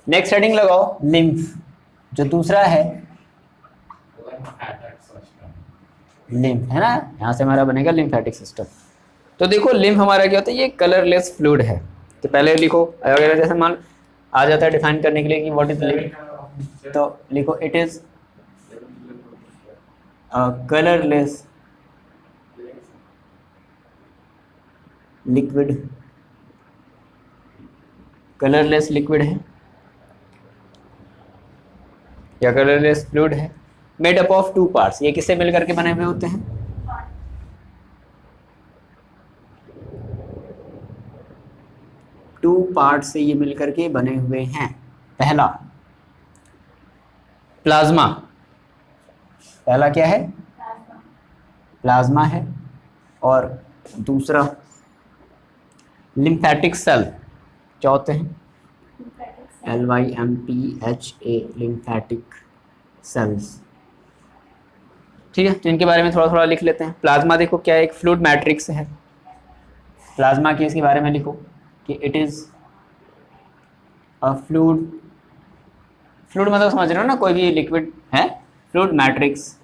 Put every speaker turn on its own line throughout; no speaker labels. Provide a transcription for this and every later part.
Next heading लगाओ lymph, जो दूसरा है लिम्फ, है ना, यहाँ से हमारा बनेगा लिम्फेटिक सिस्टम। तो देखो लिम्फ हमारा क्या होता है, ये कलरलेस फ्लूइड है। तो पहले लिखो, अगर जैसे मान आ जाता है डिफाइन करने के लिए कि व्हाट इज लिम्फ, तो लिखो it is colourless liquid, colourless liquid है या कलरलेस फ्लूइड है, made up of two parts. ये किससे मिलकर के बने हुए होते हैं, टू पार्ट से ये मिलकर के बने हुए हैं। पहला प्लाज्मा, पहला क्या है, प्लाज्मा है, और दूसरा लिम्फेटिक सेल, क्या होते हैं, LYMPHA, लिम्फेटिक सेल्स। ठीक है, तो इनके बारे में थोड़ा थोड़ा लिख लेते हैं। प्लाज्मा देखो क्या है, एक फ्लूइड मैट्रिक्स है। प्लाज्मा के इसके बारे में लिखो कि it is a fluid, fluid मतलब समझ रहे हो ना, कोई भी लिक्विड है, fluid matrix.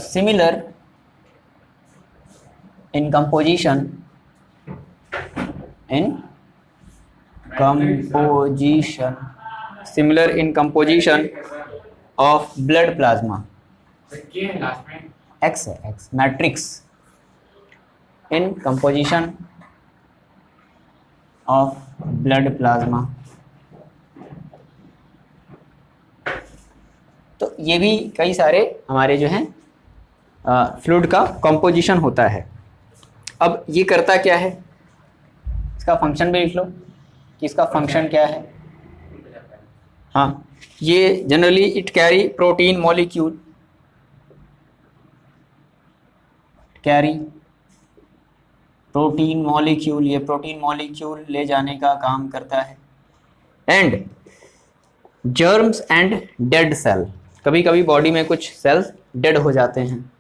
Similar in composition similar in composition of blood plasma, X है, X matrix in composition of blood plasma। तो ये भी कई सारे हमारे जो हैं फ्लूइड का कंपोजिशन होता है। अब ये करता क्या है, इसका फंक्शन भी लिख लो कि इसका फंक्शन क्या है। हाँ, ये generally it carry protein molecule, carry protein molecule, ये प्रोटीन मॉलिक्यूल ले जाने का काम करता है। And germs and dead cell, कभी कभी बॉडी में कुछ सेल्स डेड हो जाते हैं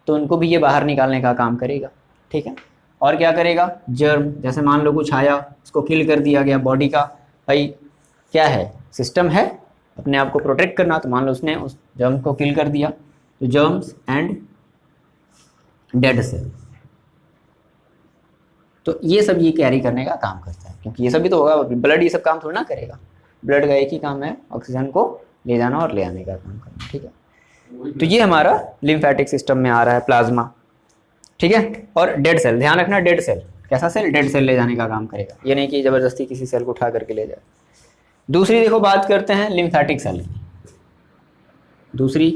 तो उनको भी ये बाहर निकालने का काम करेगा। ठीक है, और क्या करेगा, जर्म, जैसे मान लो कुछ आया, उसको किल कर दिया गया, बॉडी का भाई क्या है, सिस्टम है अपने आप को प्रोटेक्ट करना, तो मान लो उसने उस जर्म को किल कर दिया, तो जर्म्स एंड डेड सेल, तो ये सब ये कैरी करने का काम करता है। क्योंकि ये सब भी तो होगा, ब्लड ये सब काम थोड़ा ना करेगा, ब्लड का एक ही काम है ऑक्सीजन को ले जाना और ले आने का काम करना। ठीक है, तो ये हमारा लिम्फेटिक सिस्टम में आ रहा है प्लाज्मा। ठीक है, और डेड सेल, ध्यान रखना, डेड सेल कैसा सेल, डेड सेल ले जाने का काम करेगा, ये नहीं कि जबरदस्ती किसी सेल को उठा करके ले जाए। दूसरी देखो बात करते हैं लिम्फेटिक सेल की, दूसरी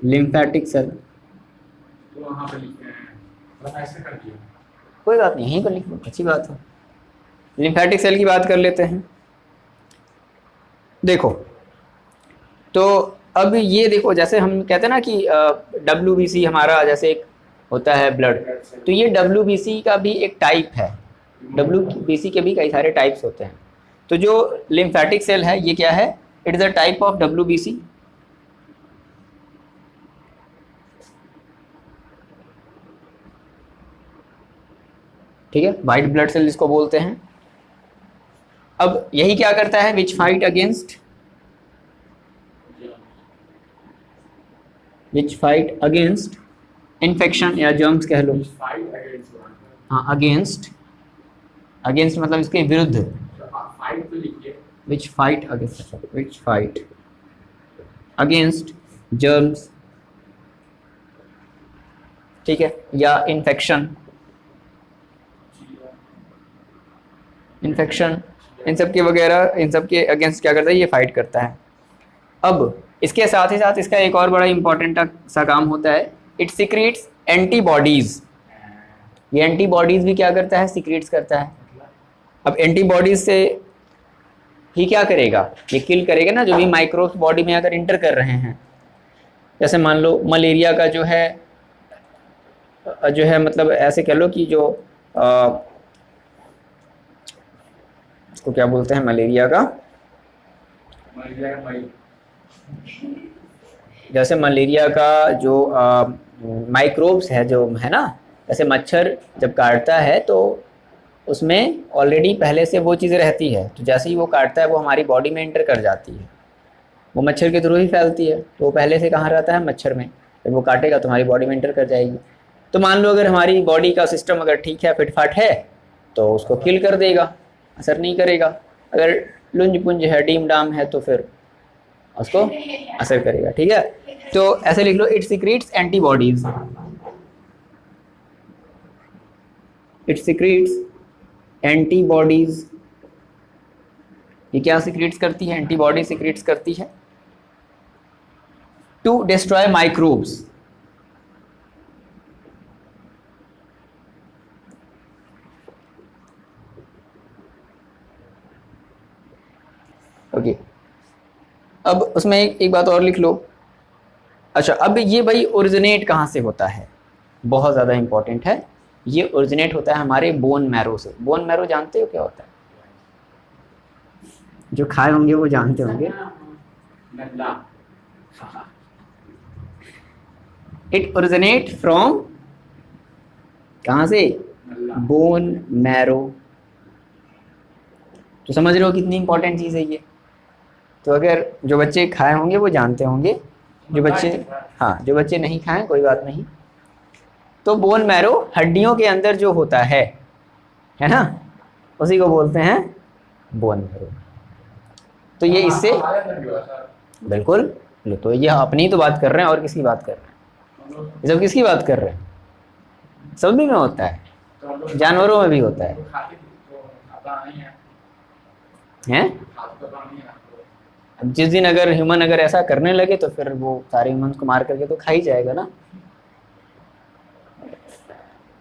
लिम्फेटिक सेल, कोई बात नहीं, यहीं पर लिख लो, अच्छी बात है। लिम्फेटिक सेल की बात कर लेते हैं। देखो तो अब ये देखो, जैसे हम कहते हैं ना कि WBC हमारा जैसे एक होता है ब्लड, तो ये WBC का भी एक टाइप है, WBC के भी कई सारे टाइप्स होते हैं। तो जो लिम्फेटिक सेल है ये क्या है, it is a type of WBC। ठीक है, वाइट ब्लड सेल जिसको बोलते हैं। अब यही क्या करता है, विच फाइट अगेंस्ट इन्फेक्शन या जर्म्स कह लो। हाँ, अगेंस्ट मतलब इसके विरुद्ध, विच फाइट अगेंस्ट जर्म्स, ठीक है, या इन्फेक्शन, इन सब के वगैरह, इन सब के अगेंस्ट क्या करता है, ये फाइट करता है। अब इसके साथ ही साथ इसका एक और बड़ा इंपॉर्टेंट सा काम होता है, इट सीक्रेट्स एंटीबॉडीज। ये एंटीबॉडीज भी क्या करता है, सीक्रेट्स करता है। अब एंटीबॉडीज से ही क्या करेगा, ये किल करेगा ना जो भी माइक्रोब्स बॉडी में अगर इंटर कर रहे हैं। जैसे मान लो मलेरिया का जो है मतलब ऐसे कह लो कि जो इसको क्या बोलते हैं, मलेरिया का जैसे मलेरिया का जो माइक्रोब्स है जो है ना, जैसे मच्छर जब काटता है तो उसमें ऑलरेडी पहले से वो चीज़ रहती है, तो जैसे ही वो काटता है वो हमारी बॉडी में एंटर कर जाती है, वो मच्छर के थ्रू ही फैलती है, तो वो पहले से कहाँ रहता है, मच्छर में। जब वो काटेगा तो हमारी बॉडी में एंटर कर जाएगी। तो मान लो अगर हमारी बॉडी का सिस्टम अगर ठीक है, फिटफाट है, तो उसको किल कर देगा, असर नहीं करेगा। अगर लुंज पुंज है, डीम डाम है, तो फिर उसको असर करेगा। ठीक है, तो ऐसे लिख लो, it secretes antibodies, it secretes antibodies. ये क्या सीक्रेट्स करती है, एंटीबॉडी सीक्रेट्स करती है टू डिस्ट्रॉय माइक्रोब्स। ओके, अब उसमें एक बात और लिख लो। अच्छा, अब ये भाई ओरिजिनेट कहाँ से होता है, बहुत ज़्यादा इंपॉर्टेंट है। ये ओरिजिनेट होता है हमारे बोन मैरो से। बोन मैरो जानते हो क्या होता है? जो खाए होंगे वो जानते होंगे। इट ओरिजिनेट फ्रॉम, कहाँ से? Bone marrow. तो समझ रहे हो कितनी इंपॉर्टेंट चीज़ है ये। तो अगर जो बच्चे खाए होंगे वो जानते होंगे, जो बच्चे, हाँ, जो बच्चे नहीं खाएं कोई बात नहीं। तो बोन मैरो हड्डियों के अंदर जो होता है ना, उसी को बोलते हैं बोन मैरो। तो ये इससे बिल्कुल, तो ये अपनी तो बात कर रहे हैं, और किसकी बात कर रहे हैं? जब किसकी बात कर रहे हैं? सभी में होता है, जानवरों में भी होता है। हैं? अब जिस दिन अगर ह्यूमन अगर ऐसा करने लगे तो फिर वो सारे ह्यूमंस को मार करके तो खा ही जाएगा ना।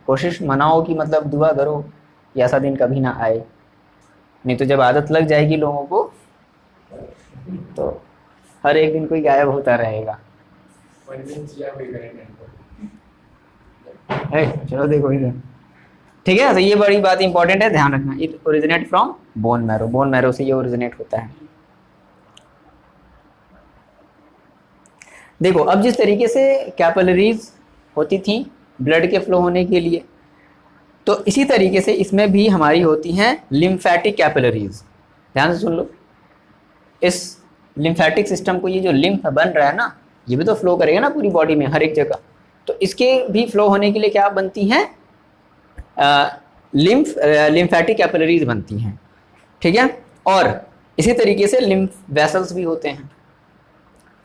कोशिश मनाओ कि मतलब दुआ करो कि ऐसा दिन कभी ना आए, नहीं तो जब आदत लग जाएगी लोगों को तो हर एक दिन कोई गायब होता रहेगा। चलो देखो इधर, ठीक है। तो ये बड़ी बात इंपॉर्टेंट है, ध्यान रखना। It originate from bone marrow, bone marrow से ये ओरिजिनेट होता है। देखो, अब जिस तरीके से कैपिलरीज होती थी ब्लड के फ्लो होने के लिए, तो इसी तरीके से इसमें भी हमारी होती हैं लिम्फेटिक कैपिलरीज। ध्यान से सुन लो, इस लिम्फेटिक सिस्टम को, ये जो लिम्फ बन रहा है ना, ये भी तो फ्लो करेगा ना पूरी बॉडी में हर एक जगह। तो इसके भी फ्लो होने के लिए क्या बनती हैं? लिम्फेटिक कैपिलरीज बनती हैं। ठीक है, और इसी तरीके से लिम्फ वेसल्स भी होते हैं।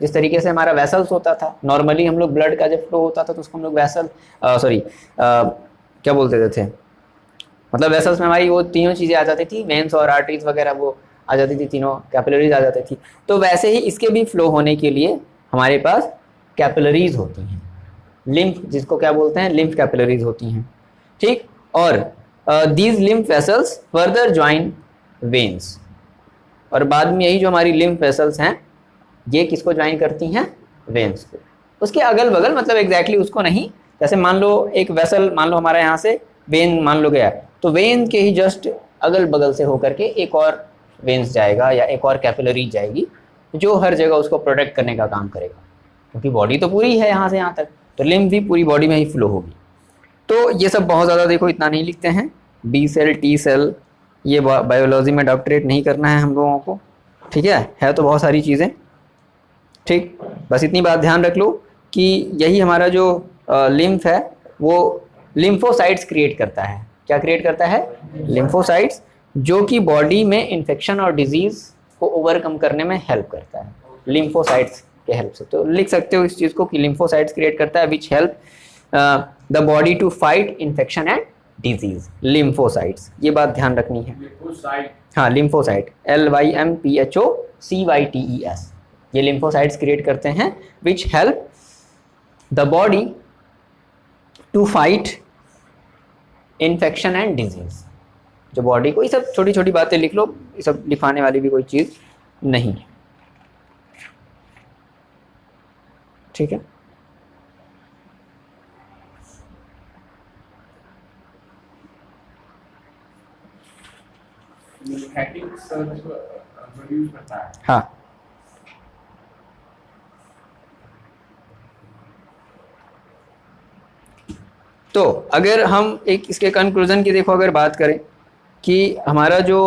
जिस तरीके से हमारा वेसल्स होता था, नॉर्मली हम लोग ब्लड का जब फ्लो होता था तो उसको हम लोग वेसल, क्या बोलते थे, मतलब वेसल्स में हमारी वो तीनों चीज़ें आ जाती थी, वेन्स और आर्टरीज वगैरह वो आ जाती थी, तीनों कैपिलरीज आ जाती थी। तो वैसे ही इसके भी फ्लो होने के लिए हमारे पास कैपिलरीज होती हैं, लिम्फ, जिसको क्या बोलते हैं, लिम्फ कैपिलरीज होती हैं। ठीक, और these lymph vessels further join veins, और बाद में यही जो हमारी लिम्फ वेसल्स हैं ये किसको ज्वाइन करती हैं? वेन्स को। उसके अगल बगल, मतलब एग्जैक्टली उसको नहीं, जैसे मान लो एक वेसल, मान लो हमारा यहाँ से वेन मान लो गया, तो वेन के ही जस्ट अगल बगल से होकर के एक और वेन्स जाएगा या एक और कैपिलरी जाएगी, जो हर जगह उसको प्रोटेक्ट करने का काम करेगा, क्योंकि बॉडी तो पूरी है यहाँ से यहाँ तक, तो लिम्फ भी पूरी बॉडी में ही फ्लो होगी। तो ये सब बहुत ज़्यादा देखो इतना नहीं लिखते हैं, बी सेल, टी सेल, ये बायोलॉजी में डॉक्टरेट नहीं करना है हम लोगों को। ठीक है तो बहुत सारी चीज़ें। ठीक, बस इतनी बात ध्यान रख लो कि यही हमारा जो लिम्फ है वो लिम्फोसाइट्स क्रिएट करता है। क्या क्रिएट करता है? लिम्फोसाइट्स, जो कि बॉडी में इन्फेक्शन और डिजीज़ को ओवरकम करने में हेल्प करता है लिम्फोसाइट्स के हेल्प से। तो लिख सकते हो इस चीज़ को कि लिम्फोसाइट्स क्रिएट करता है which help the body to fight infection and disease. Lymphocytes, ये बात ध्यान रखनी है। हाँ, लिम्फोसाइट, LYMPHOCYTES, ये लिम्फोसाइट्स क्रिएट करते हैं which help the body to fight infection and disease. जो बॉडी को, ये सब छोटी छोटी बातें लिख लो, ये सब लिखाने वाली भी कोई चीज़ नहीं है। ठीक है, हाँ, तो अगर हम एक इसके कंक्लूजन की देखो अगर बात करें कि हमारा जो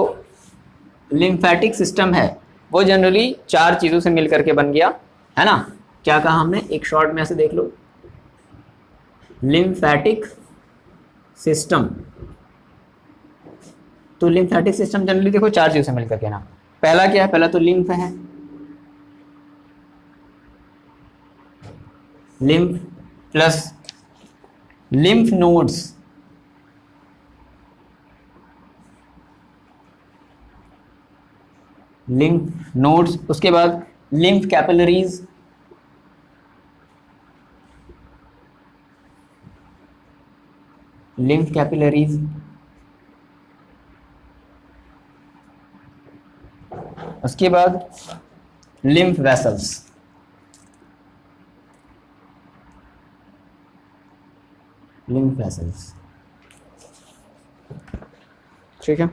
लिम्फेटिक सिस्टम है वो जनरली 4 चीज़ों से मिल करके बन गया है ना। क्या कहा हमने, एक शॉर्ट में ऐसे देख लो, लिम्फेटिक सिस्टम। तो लिम्फेटिक सिस्टम जनरली देखो 4 चीज़ों से मिल करके ना। पहला क्या है, पहला तो लिम्फ है, lymph plus lymph nodes, lymph nodes, उसके बाद लिम्फ कैपिलरीज, लिम्फ कैपिलरीज, उसके बाद लिम्फ वेसल्स, लिम्फ वेसल्स। ठीक है,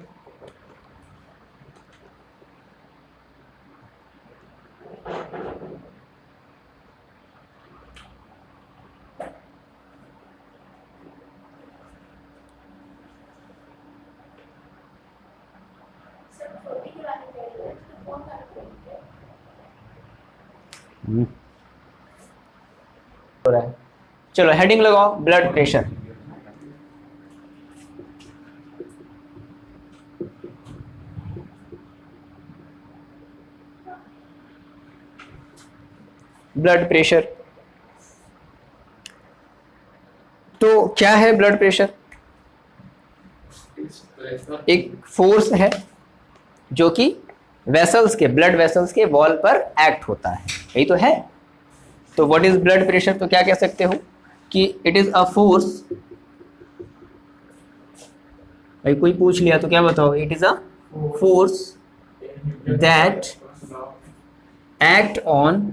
हो रहा है। चलो हेडिंग लगाओ, ब्लड प्रेशर। ब्लड प्रेशर, तो क्या है ब्लड प्रेशर? एक फोर्स है जो कि वेसल्स के, ब्लड वेसल्स के वॉल पर एक्ट होता है, यही तो है। तो व्हाट इज ब्लड प्रेशर? तो क्या कह सकते हो कि इट इज अ फोर्स। भाई कोई पूछ लिया तो क्या बताओ? It is a force that act on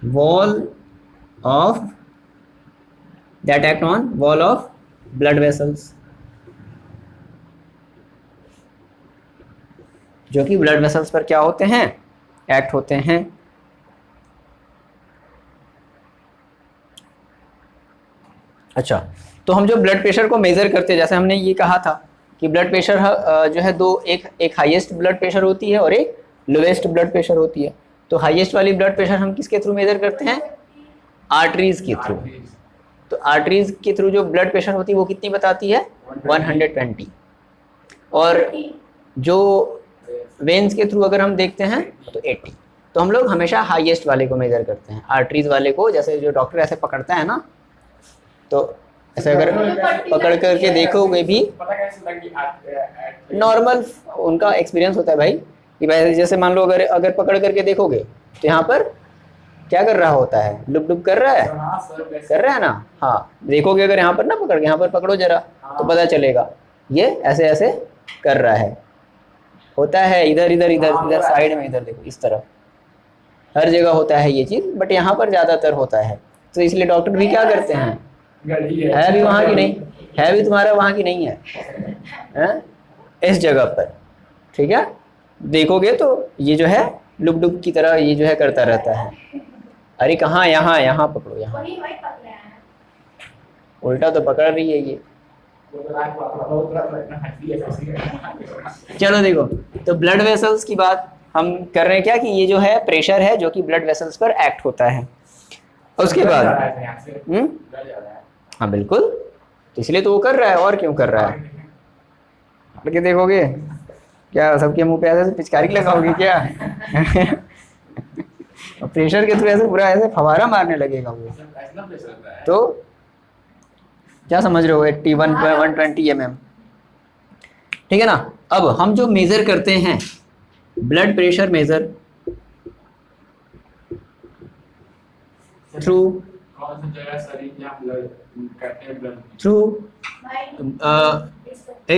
wall of blood vessels, जो कि ब्लड वेसल्स पर क्या होते हैं, एक्ट होते हैं। अच्छा, तो हम जो ब्लड प्रेशर को मेजर करते हैं, जैसे हमने ये कहा था कि ब्लड प्रेशर जो है दो, एक हाईएस्ट ब्लड प्रेशर होती है और एक लोवेस्ट ब्लड प्रेशर होती है। तो हाईएस्ट वाली ब्लड प्रेशर हम किसके थ्रू मेजर करते हैं? आर्टरीज के थ्रू। तो आर्टरीज के थ्रू जो ब्लड प्रेशर होती है वो कितनी बताती है? 120। और जो वेन्स के थ्रू अगर हम देखते हैं तो 80। तो हम लोग हमेशा हाईएस्ट वाले को मेजर करते हैं, आर्टरीज वाले को। जैसे जो डॉक्टर ऐसे पकड़ता है ना, तो ऐसे अगर पकड़ करके देखोगे भी, नॉर्मल उनका एक्सपीरियंस होता है भाई कि भाई जैसे मान लो अगर पकड़ करके देखोगे तो यहाँ पर क्या कर रहा होता है? लुप लुप कर रहा है ना। हाँ, देखोगे अगर यहाँ पर ना पकड़ के, यहाँ पर पकड़ो जरा तो पता चलेगा ये ऐसे ऐसे कर रहा है, होता है इधर इधर इधर इधर साइड में, इधर देखो इस तरफ, हर जगह होता है ये चीज़, बट यहाँ पर ज़्यादातर होता है। तो इसलिए डॉक्टर भी क्या करते हैं, है भी वहाँ की नहीं है, भी तुम्हारा वहाँ की नहीं है, इस जगह पर। ठीक है, देखोगे तो ये जो है लुक डुक की तरह ये जो है करता रहता है। अरे कहाँ, यहाँ पकड़ो, यहाँ उल्टा तो पकड़ रही है ये। चलो देखो, तो ब्लड वेसल्स की बात हम कर रहे हैं क्या, कि ये जो है प्रेशर है जो कि ब्लड वेसल्स पर एक्ट होता है। उसके बाद हाँ बिल्कुल, तो इसलिए तो वो कर रहा है, और क्यों कर रहा है? करके देखोगे क्या सबके मुंह पे ऐसे पिचकारी लगाओगे क्या? प्रेशर के थ्रू ऐसे पूरा ऐसे फवारा मारने लगेगा वो। तो क्या समझ रहे हो, 81.120 mm। ठीक है ना। अब हम जो मेजर करते हैं ब्लड प्रेशर मेजर थ्रू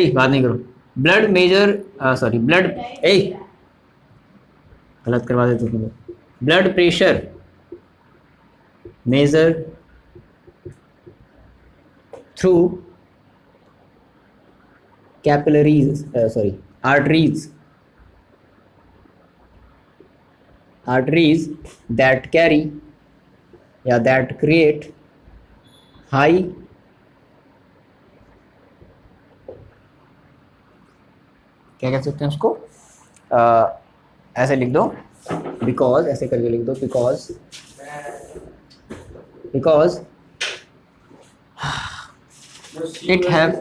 बात नहीं करो, ब्लड मेजर सॉरी ब्लड गलत करवा देते तुम लोग। Blood pressure measure through capillaries arteries that carry that create high क्या कह सकते हैं उसको, ऐसे लिख दो, बिकॉज, ऐसे करके लिख दो, बिकॉज इट हैव,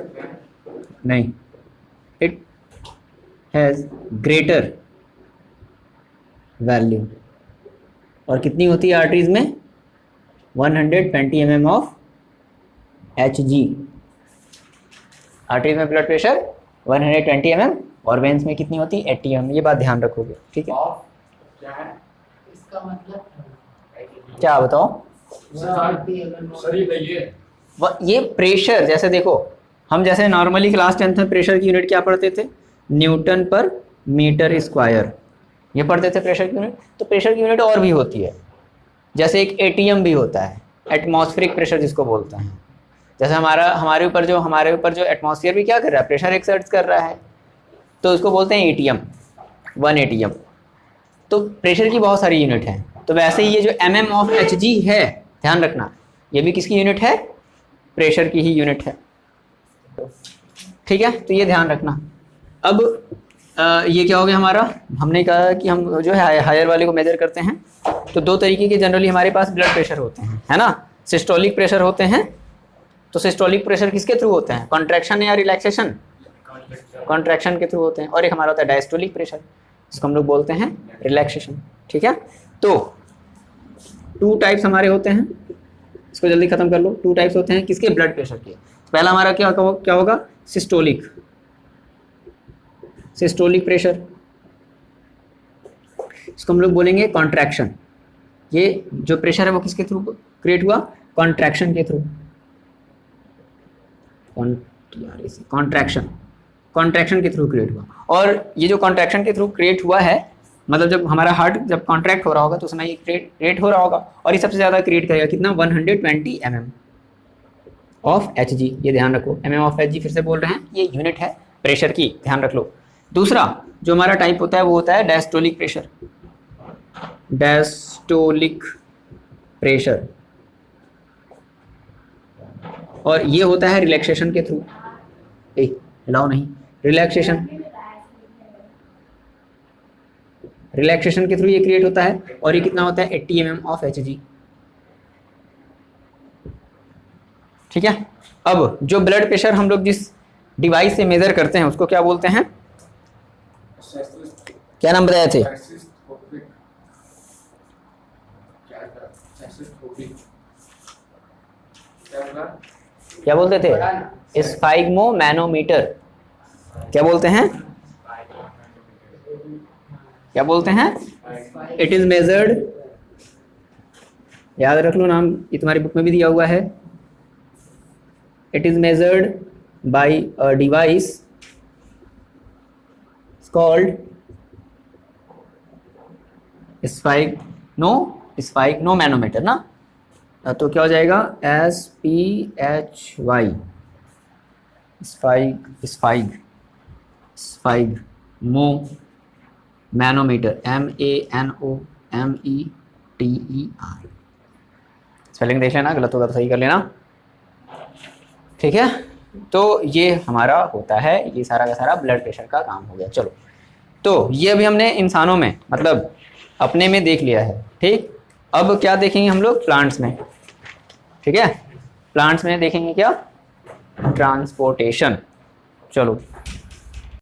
नहीं, इट हैज ग्रेटर वैल्यू। और कितनी होती है आर्टरीज में, 120 mm ऑफ Hg। आर्टरीज में ब्लड प्रेशर 120 mm और वेन्स में कितनी होती है, 80 mm। ये बात ध्यान रखोगे, ठीक है।
इसका मतलब
क्या बताओ, ये प्रेशर, जैसे देखो हम जैसे नॉर्मली क्लास 10th में प्रेशर की यूनिट क्या पढ़ते थे, न्यूटन पर मीटर स्क्वायर, ये पढ़ते थे प्रेशर की यूनिट। तो प्रेशर की यूनिट और भी होती है, जैसे एक एटीएम भी होता है, एटमॉस्फेरिक प्रेशर जिसको बोलते हैं। जैसे हमारे ऊपर जो एटमॉस्फेयर भी क्या कर रहा है, प्रेशर एक्सर्ट कर रहा है, तो उसको बोलते हैं एटीएम, 1 एटीएम। तो प्रेशर की बहुत सारी यूनिट हैं। तो वैसे ही ये जो mm ऑफ Hg है, ध्यान रखना, ये भी किसकी यूनिट है, प्रेशर की ही यूनिट है, ठीक है। तो ये ध्यान रखना। अब ये क्या हो गया हमारा, हमने कहा कि हम जो है हायर वाले को मेजर करते हैं। तो दो तरीके के जनरली हमारे पास ब्लड प्रेशर होते हैं, है ना। सिस्टोलिक प्रेशर होते हैं। तो सिस्टोलिक प्रेशर किसके थ्रू होते हैं, कॉन्ट्रैक्शन या रिलैक्सेशन, कॉन्ट्रैक्शन के थ्रू होते हैं। और एक हमारा होता है डायस्टोलिक प्रेशर, जिसको हम लोग बोलते हैं रिलैक्सेशन, ठीक है। तो 2 टाइप्स हमारे होते हैं, इसको जल्दी खत्म कर लो। 2 टाइप्स होते हैं किसके, ब्लड प्रेशर के। पहला हमारा क्या होगा, सिस्टोलिक प्रेशर, इसको हम लोग बोलेंगे कॉन्ट्रैक्शन। ये जो प्रेशर है वो किसके थ्रू क्रिएट हुआ, कॉन्ट्रैक्शन के थ्रू, कॉन्ट्रैक्शन के थ्रू क्रिएट हुआ। और ये जो कॉन्ट्रैक्शन के थ्रू क्रिएट हुआ है, मतलब जब हमारा हार्ट जब कॉन्ट्रैक्ट हो रहा होगा तो उसमें ये क्रिएट हो रहा होगा। और ये सबसे ज़्यादा क्रिएट करेगा कितना, 120 mm ऑफ Hg। ये ध्यान रखो, mm ऑफ Hg फिर से बोल रहे हैं, ये यूनिट है प्रेशर की, ध्यान रख लो। दूसरा जो हमारा टाइप होता है वो होता है डायस्टोलिक प्रेशर, डायस्टोलिक प्रेशर। और ये होता है रिलैक्सेशन के थ्रू, हिलाओ नहीं, रिलैक्सेशन के थ्रू ये क्रिएट होता है। और ये कितना होता है, 80 mm ऑफ Hg, ठीक है। अब जो ब्लड प्रेशर हम लोग जिस डिवाइस से मेजर करते हैं उसको क्या बोलते हैं, क्या नाम बताए थे, क्या बोलते थे, स्फाइग्मोमैनोमीटर। क्या बोलते हैं, क्या बोलते हैं, इट इज मेजर्ड, याद रख लो नाम, ये तुम्हारी बुक में भी दिया हुआ है। It is measured by a device called स्फाइग्मोमैनोमीटर ना। तो क्या हो जाएगा, SPHY, स्फाइग्मोमैनोमीटर, MANOMETER। स्पेलिंग देख लेना, गलत होगा तो सही कर लेना, ठीक है। तो ये हमारा होता है, ये सारा का सारा ब्लड प्रेशर का काम हो गया। चलो, तो ये अभी हमने इंसानों में मतलब अपने में देख लिया है, ठीक। अब क्या देखेंगे हम लोग, प्लांट्स में, ठीक है। प्लांट्स में देखेंगे क्या, ट्रांसपोर्टेशन। चलो